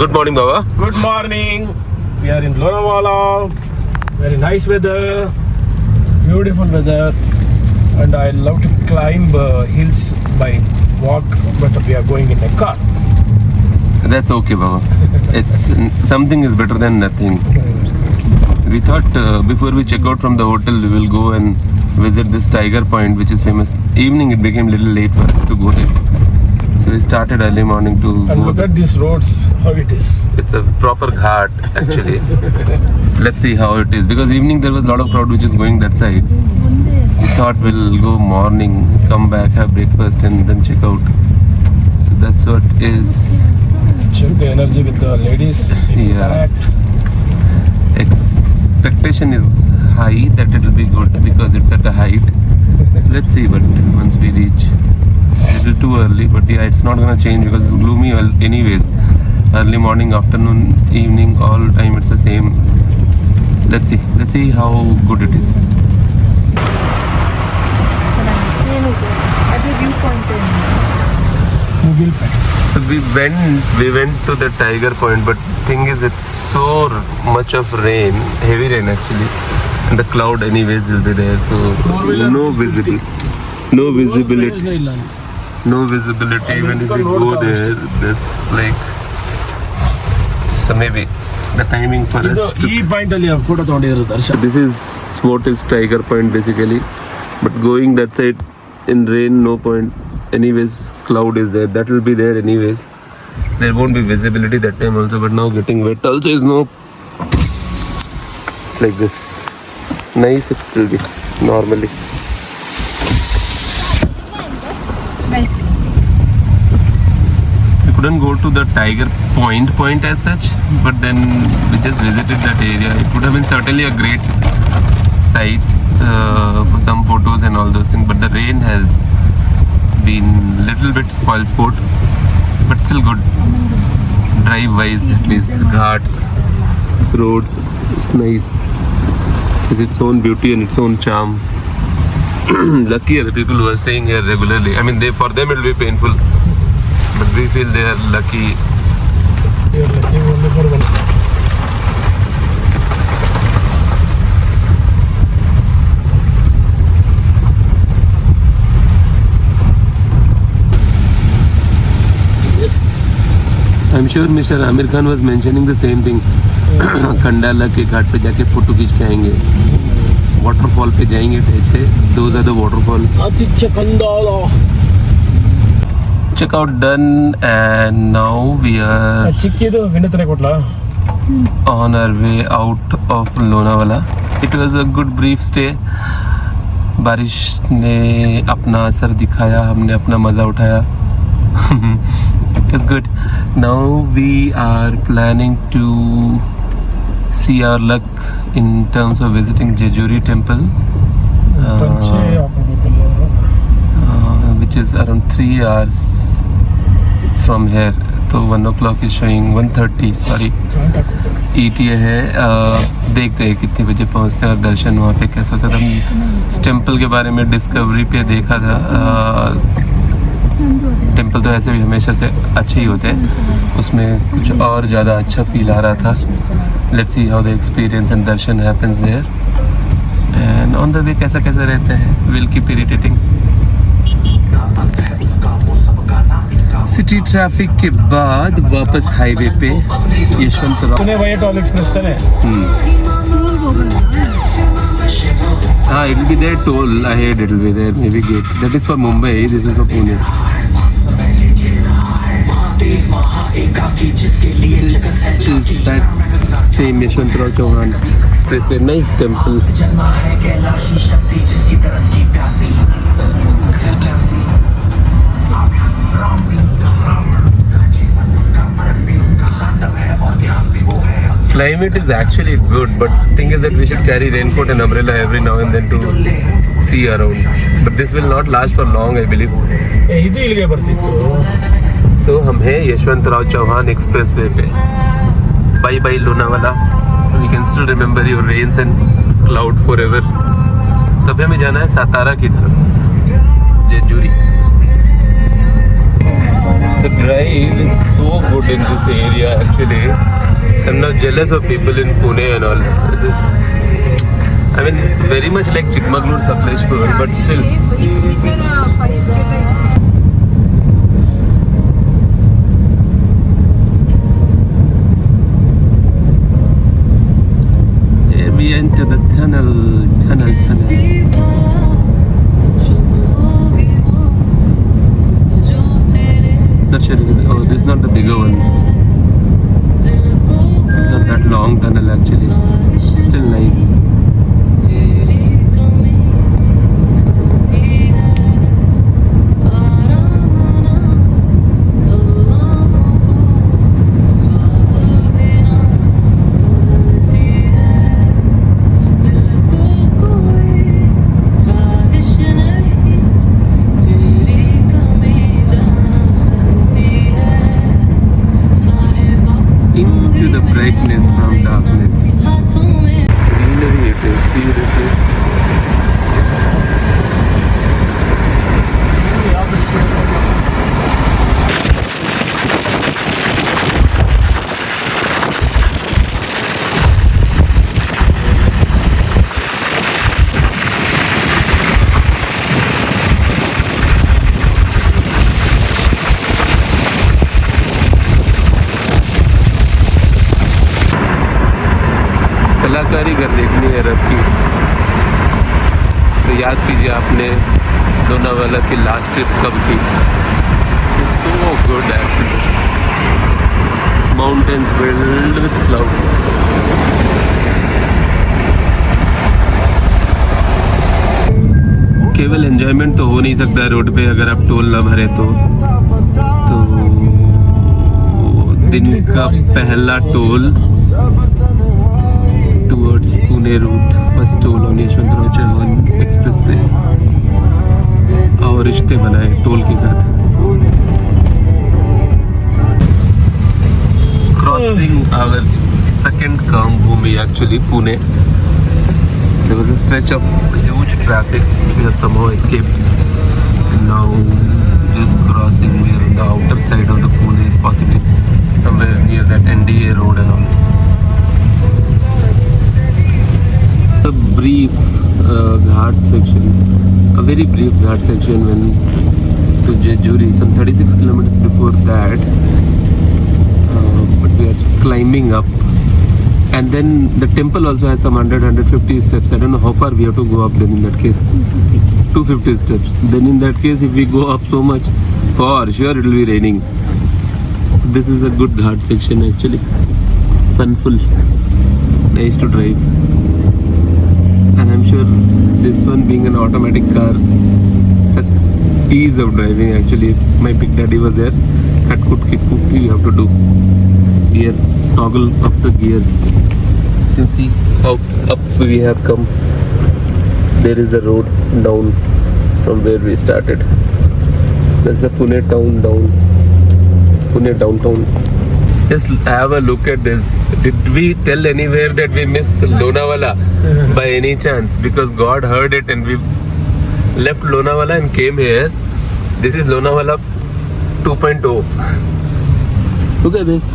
Good morning, Baba. Good morning. We are in Lonavala. Very nice weather, beautiful weather, and I love to climb hills by walk, but we are going in a car. That's okay, Baba. It's something is better than nothing. We thought before we check out from the hotel, we will go and visit this Tiger Point, which is famous. Evening, it became a little late for us to go there. So we started early morning to And go look there. at these roads, how it is. It's a proper ghat, actually. Let's see how it is. Because evening, there was a lot of crowd which is going that side. We thought we'll go morning, come back, have breakfast, and then check out. So that's what is. Check the energy with the ladies. Yeah. Interact. Expectation is high that it will be good because it's at a height. Let's see, but once we reach, a little too early, but yeah, it's not gonna change because it's gloomy anyways. Early morning, afternoon, evening, all time it's the same. Let's see how good it is. ಏನಿದೆ ಅದು view point Google Pay. So we went to the Tiger Point, but thing is it's so much of rain, heavy rain actually, and the cloud anyways will be there, so Four-wheeler no visibility. No visibility. ಪ್ರಯೋಜನ ಇಲ್ಲ. No visibility even if we go there. There's like, so maybe the timing for ಇದು us to, ಈ point ಅಲ್ಲಿ photo ತಗೊಂಡಿರೋ Darshan. this is what is Tiger Point basically, but going that side in rain, no point. Anyways, cloud is there, that will be there anyways. There won't be visibility that time also, but now getting wet also is no, it's like this. Nice it will be normally. We couldn't go to the Tiger Point as such, but then we just visited that area. It would have been certainly a great site for some photos and all those things, but the rain has been little bit spoil sport, but still good. Drive wise, at least the ghats, its roads, it's nice. It's its own beauty and its own charm. Lucky are the people who are staying here regularly. I mean, for them it will be painful, but we feel they are lucky. I'm sure Mr. Amir Khan was mentioning the same thing. Khandala के घाट पे जाके photo खींच के आएंगे, waterfall पे जाएंगे type से. Those are the waterfall. ಆತಿಥ್ಯ Kandala. Checkout done and now we are ಚಿಕ್ಕಿದು ವಿನಂತನೆ ಕೊಟ್ಲಾ. on our way out of Lonavala. It was a good brief stay. बारिश ने अपना असर दिखाया, हमने अपना मज़ा उठाया. It's good. Now we are planning to see our luck in terms of visiting Jejuri temple, which is around 3 hours from here. So 1 o'clock is showing 1:30. Sorry, ETA है. देखते हैं कितने बजे पहुंचते हैं और दर्शन वहाँ पे कैसा होता था. इस टेम्पल के बारे में डिस्कवरी पे देखा था. टेम्पल तो ऐसे भी हमेशा से अच्छे ही होते हैं, उसमें कुछ और ज़्यादा अच्छा फील आ रहा था. Let's see how the experience and darshan happens there and on the way कैसा रहते हैं. Will keep irritating. City traffic के बाद वापस हाईवे पे यशवंतराव. पुणे वैट ऑल एक्सप्रेस ताने. हाँ, it will be there toll ahead, it will be there maybe gate. That is for Mumbai, this is for Pune. This is that same Yeshwantrao Chauhan Expressway. Nice temple. Climate is actually good, but thing is that we should carry raincoat and umbrella every now and then to see around. But this will not last for long, I believe. ಇದು ಇಲ್ಲಿಗೆ ಬರ್ತಿತ್ತು. So हम हैं Yashwantrao Chauhan expressway पे. Bye bye Lonavala. We can still remember your rains and cloud forever. तब हमें जाना है सातारा की तरफ, Jejuri. The drive is so good in this area actually. I'm not jealous of people in Pune and all. I mean, it's very much like Chikmagalur, Sakleshpur, but still. Here we enter the tunnel. Not sure. Oh, this is not the bigger one. It's not that long tunnel actually. Still nice. Into the brightness from darkness. Greenery it is, seriously. कलाकारी अगर देखनी है रब की तो याद कीजिए आपने लोनावाला की लास्ट ट्रिप कब की. So good actually. Mountains filled with cloud. केवल एंजॉयमेंट तो हो नहीं सकता रोड पे अगर आप टोल ना भरे तो दिन का पहला toll towards Pune route, first toll on Yeshwantrao Chauhan Expressway. और रिश्ते बनाए टोल के साथ. Crossing our second Kambhumi actually, Pune. There was a stretch of huge traffic. We have somehow escaped. And now just crossing. We are on the outer side of the Pune, possibly somewhere near that NDA road and all. A brief ghat section, a very brief ghat section when to Jejuri, some 36 kilometers before that, but we are climbing up, and then the temple also has some 100-150 steps. I don't know how far we have to go up then in that case. 250 steps. Then in that case, if we go up so much, for sure it will be raining. This is a good ghat section actually. Funful, nice to drive. And I'm sure this one being an automatic car, such ease of driving actually. If my big daddy was there, cut you have to do gear, toggle of the gear. You can see how up we have come. There is the road down from where we started. That's the Pune town down. Pune downtown. Just have a look at this. Did we tell anywhere that we miss Lonavala by any chance? Because God heard it and we left Lonavala and came here. This is Lonavala 2.0. Look at this.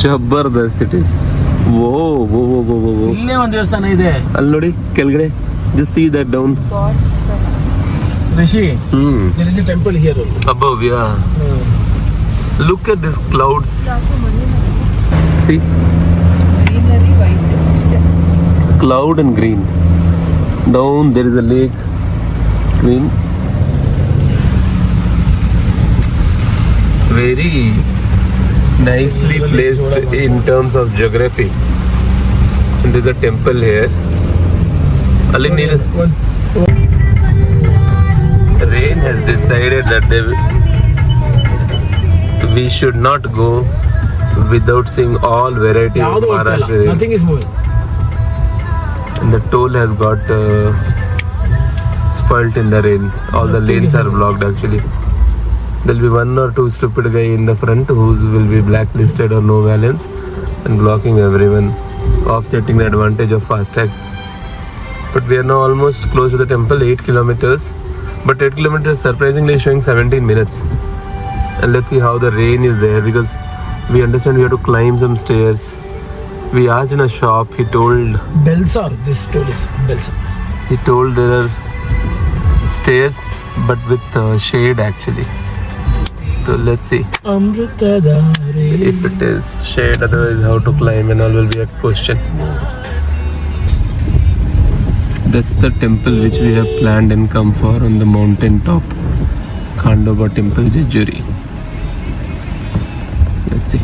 Jabardast it is. Whoa. ಇಲ್ಲೇ ಒಂದು ದೇವಸ್ಥಾನ ಇದೆ. ಅಲ್ಲಿ ನೋಡಿ ಕೆಳಗಡೆ. Just see that down. Rishi. There is a temple here. Above, yeah. Look at these clouds. See? Greenery, white. Cloud and green. Down there is a lake. Green. Very nicely placed in terms of geography. And there's a temple here. Rain has decided that we should not go without seeing all variety of Maharashtra. Nothing is moving. And the toll has got spoilt in the rain. All the lanes are blocked actually. There'll be one or two stupid guy in the front who will be blacklisted or no balance and blocking everyone, offsetting the advantage of FASTag. But we are now almost close to the temple, 8 kilometers. But 8 kilometers surprisingly showing 17 minutes. And let's see how the rain is there, because we understand we have to climb some stairs. We asked in a shop, he told Belsar, this store is Belsar. there are stairs but with shade actually. So let's see if it is shade, otherwise how to climb and all will be a question. That's the temple which we have planned and come for on the mountain top, Khandoba Temple, Jejuri. Let's see.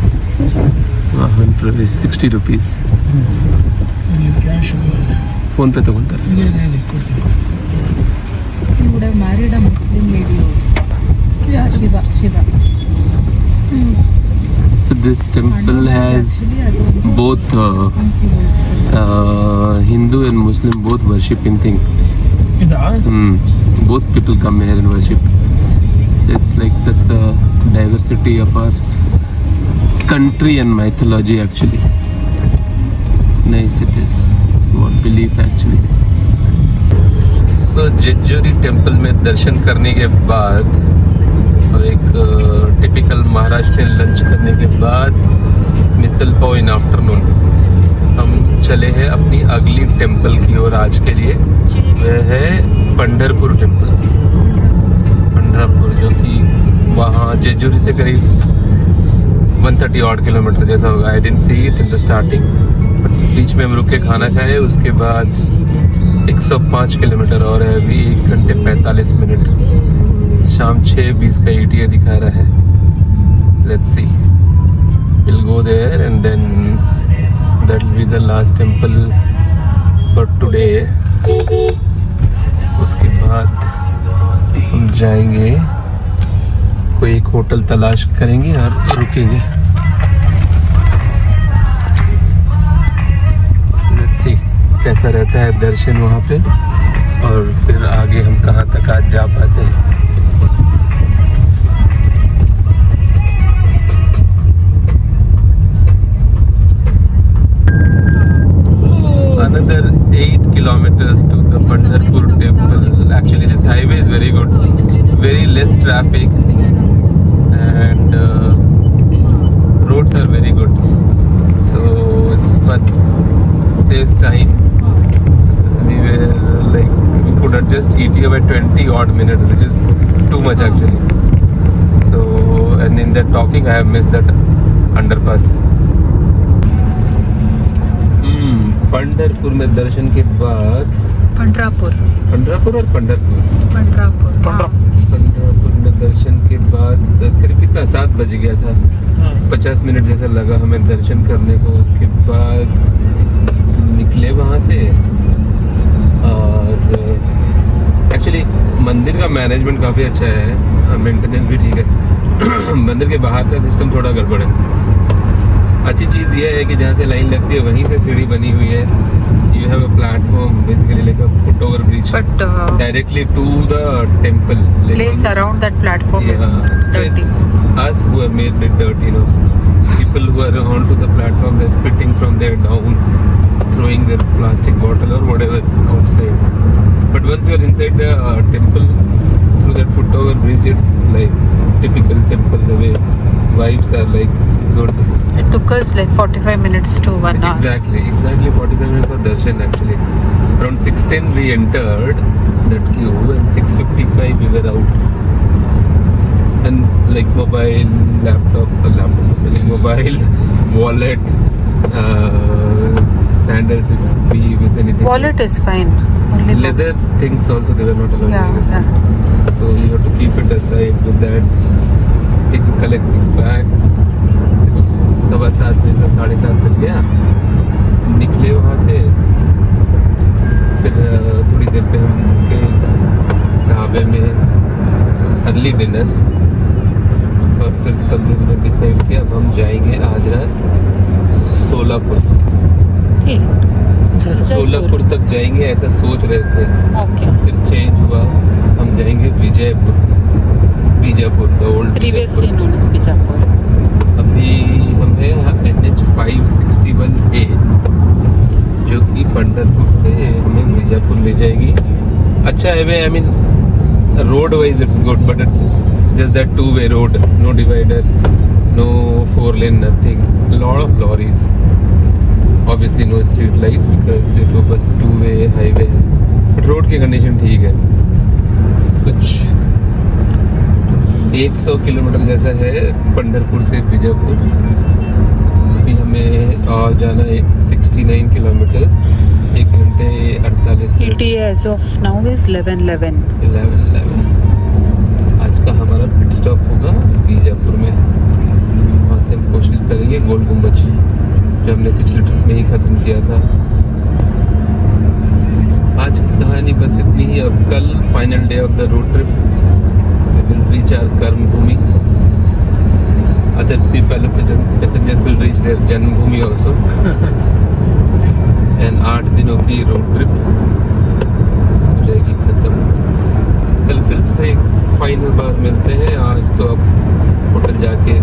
Vahan Pravesh, 60 rupees. Cash. Phone pe ತಗೊಂತಾರೆ. He would have married a Muslim lady also. Yeah, Shiva. So this temple has both Hindu and Muslim both worshipping thing. Both people come here and worship. It's like that's the diversity of our country and mythology actually. Nice it is. What belief actually. So Jejuri temple में दर्शन करने के बाद और एक typical Maharashtrian lunch करने के बाद misal pav in afternoon हम चले हैं अपनी अगली टेम्पल की ओर आज के लिए. वह है पंढरपुर टेम्पल. पंढरपुर जो कि वहाँ जेजुरी से करीब 130 odd किलोमीटर जैसा होगा. I didn't see it in the starting, but बीच में हम रुक के खाना खाए. उसके बाद 105 किलोमीटर और है अभी 1 घंटे 45 मिनट. शाम 6:20 का ETA दिखा रहा है. Let's see, will go there and then that will be the last temple for today. उसके बाद हम जाएंगे, कोई एक होटल तलाश करेंगे और रुकेंगे. लेट्स सी कैसा रहता है दर्शन वहाँ पे, और फिर आगे हम कहाँ तक आज जा पाते हैं. Another 8 kilometers to the Pandharpur temple. Actually this highway is very good, very less traffic, and roads are very good, so it's fun, saves time. We could adjust ETA by 20 odd minutes, which is too much actually. So, and in that talking I have missed that underpass. Pandharpur में दर्शन के बाद पंढरापुर और पंढरपुर पंढरापुर में दर्शन के बाद करीब कितना 7 बज गया था. 50 मिनट जैसा लगा हमें दर्शन करने को. उसके बाद निकले वहाँ से, और एक्चुअली मंदिर का मैनेजमेंट काफ़ी अच्छा है, मेंटेनेंस भी ठीक है. मंदिर के बाहर का सिस्टम थोड़ा गड़बड़ है. अच्छी चीज़ ये है कि जहाँ से लाइन लगती है वहीं से सीढ़ी बनी हुई है. You have a platform basically like a foot over bridge directly to the temple. place around that platform is dirty. Us who have made it dirty, you know. People who are onto the platform, they're spitting from there down, throwing their plastic bottle or whatever outside. But once you are inside the temple, through that foot over bridge, it's like typical temple. The way vibes are like good. It took us like 45 minutes to 1 hour. Exactly 45 minutes for darshan actually. Around 6:10 we entered that queue and 6:55 we were out. And like mobile, wallet, sandals with anything. Wallet is fine. Only Leather things also they were not allowed. Yeah. So you have to keep it aside with that. Collecting back. 7:15 जैसा 7:30 बज गया. निकले वहाँ से, फिर थोड़ी देर पे हम के ढाबे में अर्ली डिनर, और फिर तब हमने डिसाइड किया अब हम जाएंगे आज रात सोलापुर. सोलापुर तक जाएंगे ऐसा सोच रहे थे. Okay. फिर चेंज हुआ, हम जाएंगे Bijapur, the old Previously known as Bijapur. अभी हम हैं NH 561A, जो कि पंढरपुर से हमें बीजापुर ले जाएगी. अच्छा highway, I mean road wise it's good, but it's just that two-way road, no divider, no 4-lane, nothing. Lot of lorries. Obviously no street light because ये तो बस two-way highway है. But road की condition ठीक है. कुछ 100 kilometre जैसा है पंढरपुर से बीजापुर. अभी हमें और जाना है 69 किलोमीटर्स, 1 घंटे 48 minute. ETA as of now is 11:11. 11. आज का हमारा पिट स्टॉप होगा बीजापुर में. वहाँ से हम कोशिश करेंगे गोल गुम्बज, जो हमने पिछले ट्रिप में ही ख़त्म किया था. आज की कहानी बस इतनी ही. अब कल final day of the road trip. We will reach our कर्म भूमि. Other 3 fellow passengers will reach their जन्मभूमि also. एंड 8 दिनों की रोड ट्रिप हो जाएगी ख़त्म. कल फिर से फाइनल बार मिलते हैं. आज तो अब होटल जाके